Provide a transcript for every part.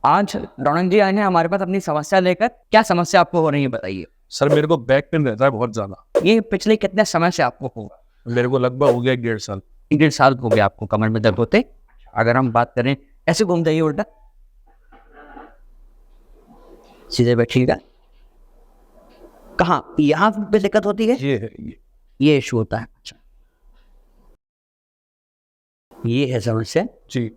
आज रौनक जी आए हैं हमारे पास अपनी समस्या लेकर। क्या समस्या आपको हो रही है बताइए। सर मेरे को बैक पेन रहता है बहुत ज्यादा। ये पिछले कितने समय से आपको होगा? मेरे को लगभग हो गया 1.5 साल। 1.5 साल हो गया आपको कमर में दर्द होते। अगर हम बात करें, ऐसे घूम जाइए उल्टा, सीधे बैठिएगा। कहाँ यहाँ पे दिक्कत होती है? ये है ये इशू होता है। अच्छा, ये है समस्या। जी।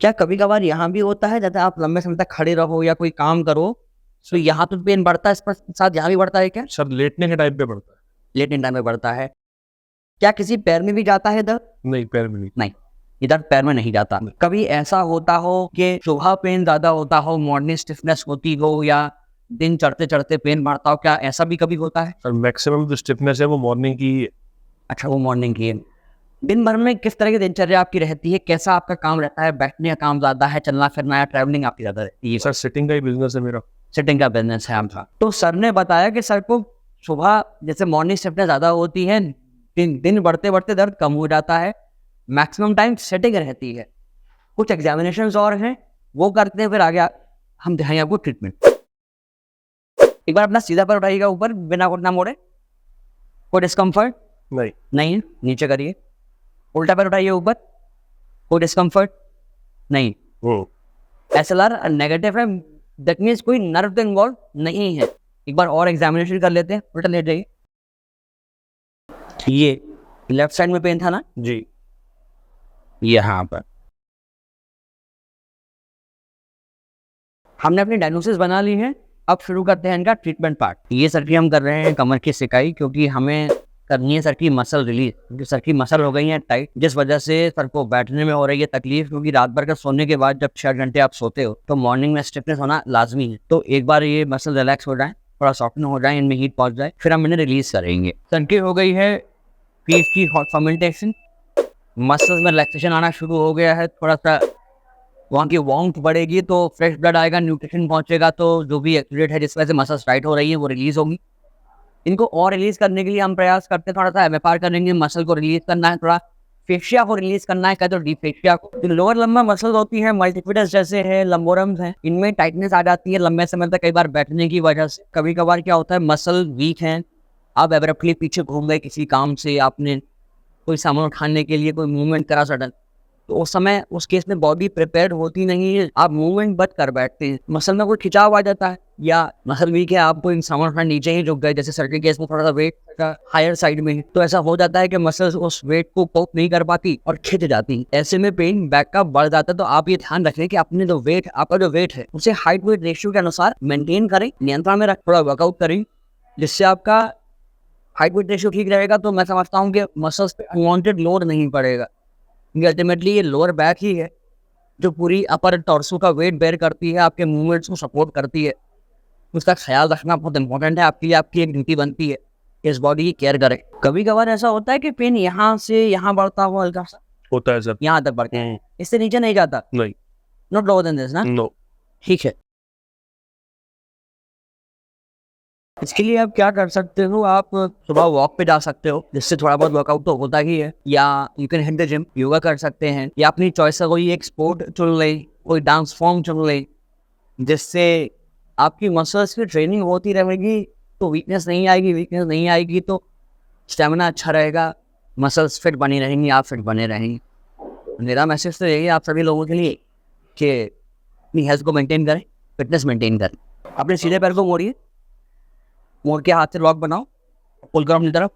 क्या कभी कभार यहाँ भी होता है, जैसे आप लंबे समय तक खड़े रहो या कोई काम करो तो यहाँ तो पेन बढ़ता है, इस पर साथ यहाँ भी बढ़ता है क्या? सर लेटने के टाइम पे पड़ता है। लेटने टाइम में बढ़ता है। क्या किसी पैर में भी जाता है दर्द? नहीं, पैर में नहीं। नहीं, इधर पैर में नहीं जाता। कभी ऐसा होता हो कि सुबह पेन ज्यादा होता हो, मॉर्निंग स्टिफनेस होती हो, या दिन चढ़ते चढ़ते पेन बढ़ता हो, क्या ऐसा भी कभी होता है? सर मैक्सिमम जो स्टिफनेस है वो मॉर्निंग की है। अच्छा, वो मॉर्निंग की है। दिन भर में किस तरह की दिनचर्या आपकी रहती है? कैसा आपका काम रहता है? बैठने का काम ज्यादा है, चलना फिरना, या ट्रैवलिंग आपकी ज्यादा रहती है? सर सिटिंग का ही बिजनेस है मेरा। सिटिंग का बिजनेस है आपका। तो सर ने बताया कि सर को सुबह जैसे मॉर्निंग स्टिफनेस ज्यादा होती है, दिन बढ़ते बढ़ते दर्द कम हो जाता है, मैक्सिमम टाइम सेटिंग रहती है। कुछ एग्जामिनेशंस और हैं, वो करते हैं, फिर आगे हम दिखाएंगे आपको ट्रीटमेंट। एक बार अपना सीधा पर उठाइएगा ऊपर, बिना घुटना मोड़े। कोई डिस्कम्फर्ट? नहीं। नहीं है। नीचे करिए। उल्टा पैर उठाइए ऊपर। कोई डिस्कम्फर्ट? नहीं। SLR नेगेटिव है, दैट मीन्स कोई नर्व इन्वॉल्व नहीं है। एक बार और एग्जामिनेशन कर लेते हैं। उल्टा लेट जाइए। ये लेफ्ट साइड में पेन था ना जी। यहाँ पर। हमने अपनी डायग्नोसिस बना ली है। अब शुरू करते हैं इनका ट्रीटमेंट पार्ट। ये सर की हम कर रहे हैं कमर की सिकाई, क्योंकि हमें करनी है सर की मसल रिलीज, क्योंकि सर की मसल हो गई है टाइट, जिस वजह से सर को बैठने में हो रही है तकलीफ। क्योंकि रात भर का सोने के बाद जब 6 घंटे आप सोते हो तो मॉर्निंग में स्टिफनेस होना लाजमी है। तो एक बार ये मसल रिलैक्स हो जाए, थोड़ा सॉफ्टन हो जाए, इनमें हीट पहुंच जाए, फिर हम इन्हें रिलीज करेंगे। सर की हो गई है पीस की हॉट फर्मेंटेशन, मसल्स में रिलैक्सेशन आना शुरू हो गया है। थोड़ा सा वहाँ की वार्मथ बढ़ेगी तो फ्रेश ब्लड आएगा, न्यूट्रिशन पहुंचेगा, तो जो भी एक्सीडेंट है जिस वजह से मसल्स टाइट हो रही है वो रिलीज होगी। इनको और रिलीज करने के लिए हम प्रयास करते हैं, थोड़ा सा MFR करेंगे, मसल को रिलीज करना है, थोड़ा फेशिया को रिलीज करना है, कहते हो डीप फेशिया को। जो लोअर लंबा मसल्स होती है, मल्टीफिडस जैसे है, लंबोरम्स हैं, इनमें टाइटनेस आ जाती है लंबे समय तक, कई बार बैठने की वजह से। कभी कभार क्या होता है, मसल वीक है, आप एब्रप्टली पीछे घूम गए किसी काम से, आपने कोई सामान उठाने के लिए कोई मूवमेंट करा सडन, तो उस समय उस केस में बॉडी प्रिपेयर्ड होती नहीं है, आप मूवमेंट बंद कर बैठते हैं, मसल में कोई खिंचाव आ जाता है, या मसल वीक है, आपको इन सामान उठाने नीचे ही झुक गए, जैसे सर के केस में थोड़ा सा वेट का हायर साइड में है, तो ऐसा हो जाता है कि मसल्स उस वेट को कोप नहीं कर पाती और खिंच जाती। ऐसे में पेन बैक का बढ़ जाता है। तो आप ये ध्यान रखें कि अपने जो वेट, आपका जो वेट है उसे हाइट वेट रेशियो के अनुसार मेंटेन करें, नियंत्रण में रख, थोड़ा वर्कआउट करें, जिससे आपका हाइट वेट रेशियो ठीक रहेगा। तो मैं समझता हूँ कि मसल्स पे अनवांटेड लोड नहीं पड़ेगा। अल्टीमेटली ये लोअर बैक ही है जो पूरी अपर टॉर्सो का वेट बेयर करती है, आपके मूवमेंट्स को सपोर्ट करती है। उसका ख्याल रखना बहुत इंपॉर्टेंट है, आपके लिए आपकी एक ड्यूटी बनती है इस बॉडी की केयर करें। कभी कभार ऐसा होता है कि पेन यहाँ से यहाँ बढ़ता हुआ हल्का सा होता है सर। यहाँ तक बढ़ता है, इससे नीचे नहीं जाता। नहीं। नॉट लोअर देन दिस ना? नो। ठीक है। इसके लिए आप क्या कर सकते हो, आप सुबह वॉक पे जा सकते हो, जिससे थोड़ा बहुत वर्कआउट तो होता ही है, या you can hit the gym, yoga कर सकते हैं, या अपनी चॉइस का कोई एक स्पोर्ट चुन ले, कोई डांस फॉर्म चुन ले, जिससे आपकी मसल्स की ट्रेनिंग होती रहेगी तो वीकनेस नहीं आएगी, वीकनेस नहीं आएगी तो स्टेमिना अच्छा रहेगा, मसल्स फिट बनी रहेंगी, आप फिट बने रहेंगे। मेरा मैसेज तो यही है आप सभी लोगों के लिए कि अपनी हेल्थ को मेंटेन करें, फिटनेस मेंटेन करें। अपने सीधे पैर को मोड़िए, मोड़ के हाथ से लॉक बनाओ, पुल करो अपनी तरफ।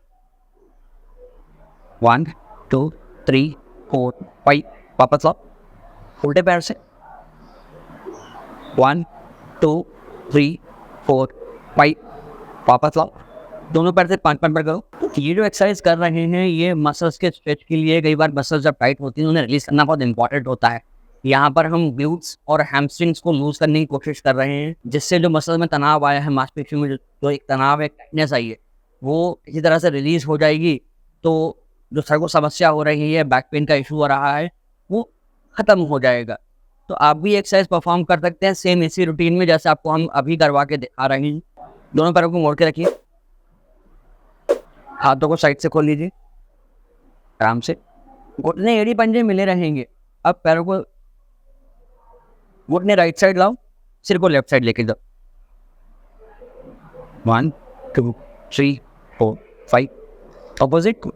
1 2 3 4 5, वापस लॉक उल्टे पैर से। 1 2 3 4 5, वापस लॉक दोनों पैर से 5 बार करो। ये जो एक्सरसाइज कर रहे हैं ये मसल्स के स्ट्रेच के लिए। कई बार मसल्स जब टाइट होती हैं उन्हें रिलीज करना बहुत इंपॉर्टेंट होता है। यहाँ पर हम ग्लूट्स और हैमस्ट्रिंग्स को लूज करने की कोशिश कर रहे हैं, जिससे जो मसल में तनाव आया है, मांसपेशियों में जो एक तनाव है, टाइटनेस आई है, वो इसी तरह से रिलीज हो जाएगी। तो जो सर को समस्या हो रही है, बैक पेन का इशू हो रहा है, वो खत्म हो जाएगा। तो आप भी एक्सरसाइज परफॉर्म कर सकते हैं सेम इसी रूटीन में जैसे आपको हम अभी करवा के दिखा रहे हैं। दोनों पैरों को मोड़ के रखिए, हाथों को साइड से खोल लीजिए आराम से, घुटने एड़ी पंजे मिले रहेंगे। अब पैरों को घुटने राइट साइड लाओ, सिर को लेफ्ट साइड लेके जाओ। 1 2 3 4 5 ऑपोजिट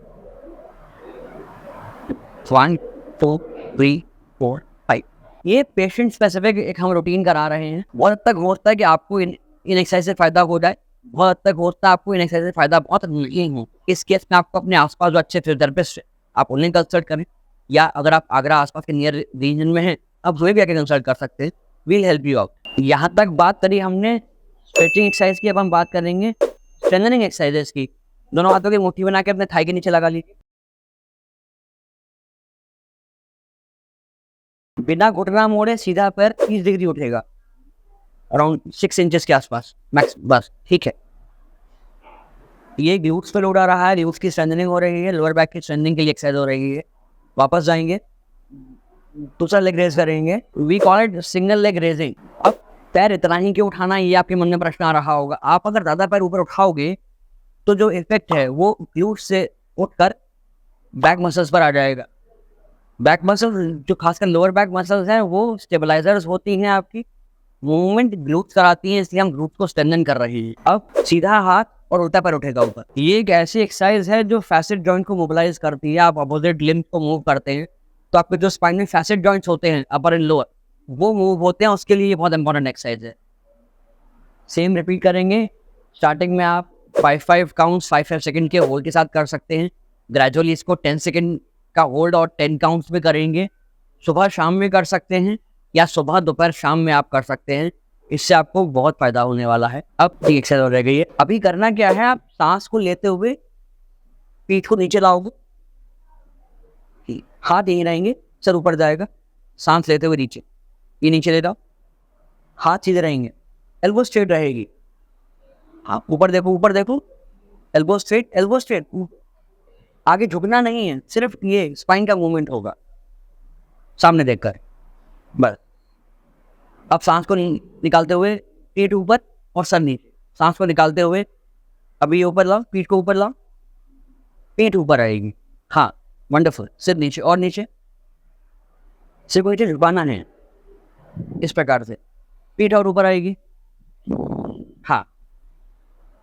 1 2 3 4 5। ये पेशेंट स्पेसिफिक एक हम रूटीन करा रहे हैं। बहुत हद तक होता है कि आपको इन एक्सरसाइज से फायदा हो जाए, बहुत हद तक होता है आपको इन एक्सरसाइज से फायदा बहुत नहीं हो। इस केस में आपको अपने आसपास जो अच्छे फिजियोथेरेपिस्ट है आप उन्हें कंसल्ट करें, या अगर आप आगरा आसपास के नियर रीजन में हैं आप वही भी आके कंसल्ट कर सकते हैं। We'll help you out. यहाँ तक बात करी हमने स्ट्रेचिंग एक्सरसाइज की, अब हम बात करेंगे स्ट्रेंथनिंग एक्सरसाइजेस की। दोनों हाथों की मुट्ठी बना के अपने थाई के नीचे लगा लीजिए, बिना घुटना मोड़े सीधा पैर 30 डिग्री उठेगा, अराउंड 6 इंचेस के आसपास मैक्स, बस ठीक है। ये ग्लूट्स पे लोड आ रहा है, ग्लूट्स की स्ट्रेंथनिंग हो रही है, लोअर बैक की स्ट्रेंथनिंग के लिए एक्सरसाइज हो रही है। वापस जाएंगे, दूसरा लेग रेज करेंगे, we call it single leg raising. अब पैर इतना ही क्यों उठाना, ये आपके मन में प्रश्न आ रहा होगा। आप अगर ज़्यादा पैर ऊपर उठाओगे तो जो इफेक्ट है वो ग्लूट्स से उठकर बैक मसल्स पर आ जाएगा। बैक मसल्स जो खासकर लोअर बैक मसल्स हैं वो स्टेबलाइजर्स होती हैं, आपकी मूवमेंट ग्लूट्स कराती हैं, इसलिए हम ग्लूट्स को स्ट्रेंथन कर रहे हैं। अब सीधा हाथ और उल्टा पैर उठेगा ऊपर। ये एक ऐसी एक्सरसाइज है जो फैसेट जॉइंट को मोबिलाइज करती है। आप अपोजिट लिम्ब को मूव करते हैं तो आपके जो स्पाइन में फैसेट जॉइंट्स होते हैं अपर एंड लोअर वो मूव होते हैं, उसके लिए ये बहुत इंपॉर्टेंट एक्सरसाइज है। सेम रिपीट करेंगे। स्टार्टिंग में आप 5 काउंट्स 5 सेकंड के होल्ड के साथ कर सकते हैं। ग्रेजुअली इसको 10 सेकंड का होल्ड और 10 काउंट्स में करेंगे। सुबह शाम में कर सकते हैं या सुबह दोपहर शाम में आप कर सकते हैं, इससे आपको बहुत फायदा होने वाला है। अब ठीक एक्सरसाइज हो रह गई है। अभी करना क्या है, आप सांस को लेते हुए पीठ को नीचे लाओगे, हाथ यहीं रहेंगे, सर ऊपर जाएगा, सांस लेते हुए नीचे, ये नीचे ले जाओ, हाथ सीधे रहेंगे, एल्बो स्ट्रेट रहेगी। हाँ ऊपर देखो, ऊपर देखो, एल्बो स्ट्रेट, एल्बो स्ट्रेट, आगे झुकना नहीं है, सिर्फ ये स्पाइन का मूवमेंट होगा सामने देखकर, बस। अब सांस को निकालते हुए पीठ ऊपर और सर नीचे, सांस को निकालते हुए अभी ऊपर लाओ, पीठ को ऊपर लाओ, पीठ ऊपर आएगी। हाँ वंडरफुल। सिर नीचे और नीचे, सिर को नीचे झुकाना है इस प्रकार से, पीठ और ऊपर आएगी। हाँ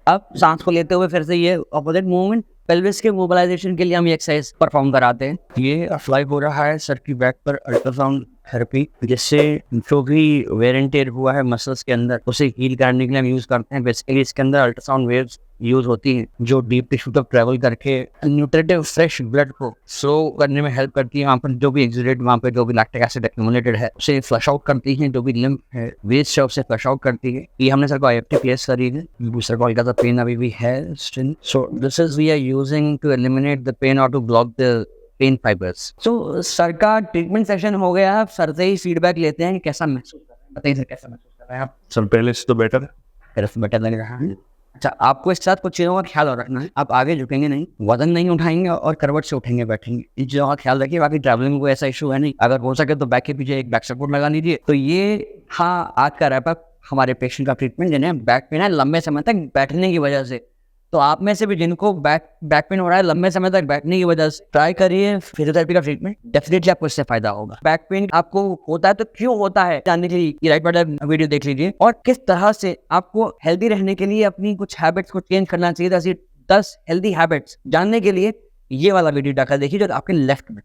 अब सांस को लेते हुए फिर से ये ऑपोजिट मूवमेंट। पेल्विस के मोबिलाइजेशन के लिए हम ये एक्सरसाइज परफॉर्म कराते हैं। ये अप्लाई हो रहा है सर की बैक पर अल्ट्रासाउंड थेरेपी, जिससे जो भी वेयर एंड टेयर हुआ है मसल्स के अंदर उसे हील करने के लिए हम यूज करते हैं। बेसिकली इसके अंदर अल्ट्रासाउंड वेव्स यूज होती हैं जो डीप टिश्यू तक ट्रेवल करके न्यूट्रिटिव फ्रेश ब्लड को स्लो करने में हेल्प करती है। वहाँ पर जो भी एक्सुडेट, वहाँ पे जो भी लैक्टिक एसिड एक्यूमुलेटेड है उसे फ्लश आउट करती है, जो भी लिम्फ है वेस्ट है उसे फ्लश आउट करती है। ये हमने सर को IFT प्लेस करी है, सर को हल्का सा पेन अभी भी है still. So this is we are using to eliminate the pain और to block the pain fibres. So sir का ट्रीटमेंट सेशन हो गया, आप सर से ही फीडबैक लेते हैं कि कैसा महसूस कर रहे हैं। बताइए सर कैसा महसूस कर रहे हैं आप? सर पहले से तो बेटर है। फिर बेटर लग रहा है। अच्छा, आपको इस साथ कुछ चीज़ों का ख्याल और रखना है। आप आगे झुकेंगे नहीं, वजन नहीं उठाएंगे और करवट से उठेंगे बैठेंगे, इन चीज़ों का ख्याल रखिए। बाकी ट्रैवलिंग को ऐसा इशू है नहीं, अगर हो सके तो बैक के पीछे एक बैक सपोर्ट लगा लीजिए। तो ये हाँ आज का रैप अप हमारे पेशेंट का ट्रीटमेंट जिन्हें बैक पेन है लंबे समय तक बैठने की वजह से। तो आप में से भी जिनको बैक पेन हो रहा है लंबे समय तक बैठने की वजह से, ट्राई करिए फिजियोथेरेपी का ट्रीटमेंट, डेफिनेटली आपको इससे फायदा होगा। बैक पेन आपको होता है तो क्यों होता है जानने के लिए ये राइट बटन वीडियो देख लीजिए, और किस तरह से आपको हेल्दी रहने के लिए अपनी कुछ हैबिट्स को चेंज करना चाहिए। ऐसी 10 हेल्दी हैबिट्स जानने के लिए ये वाला वीडियो डाका देखिए जो आपके लेफ्ट में।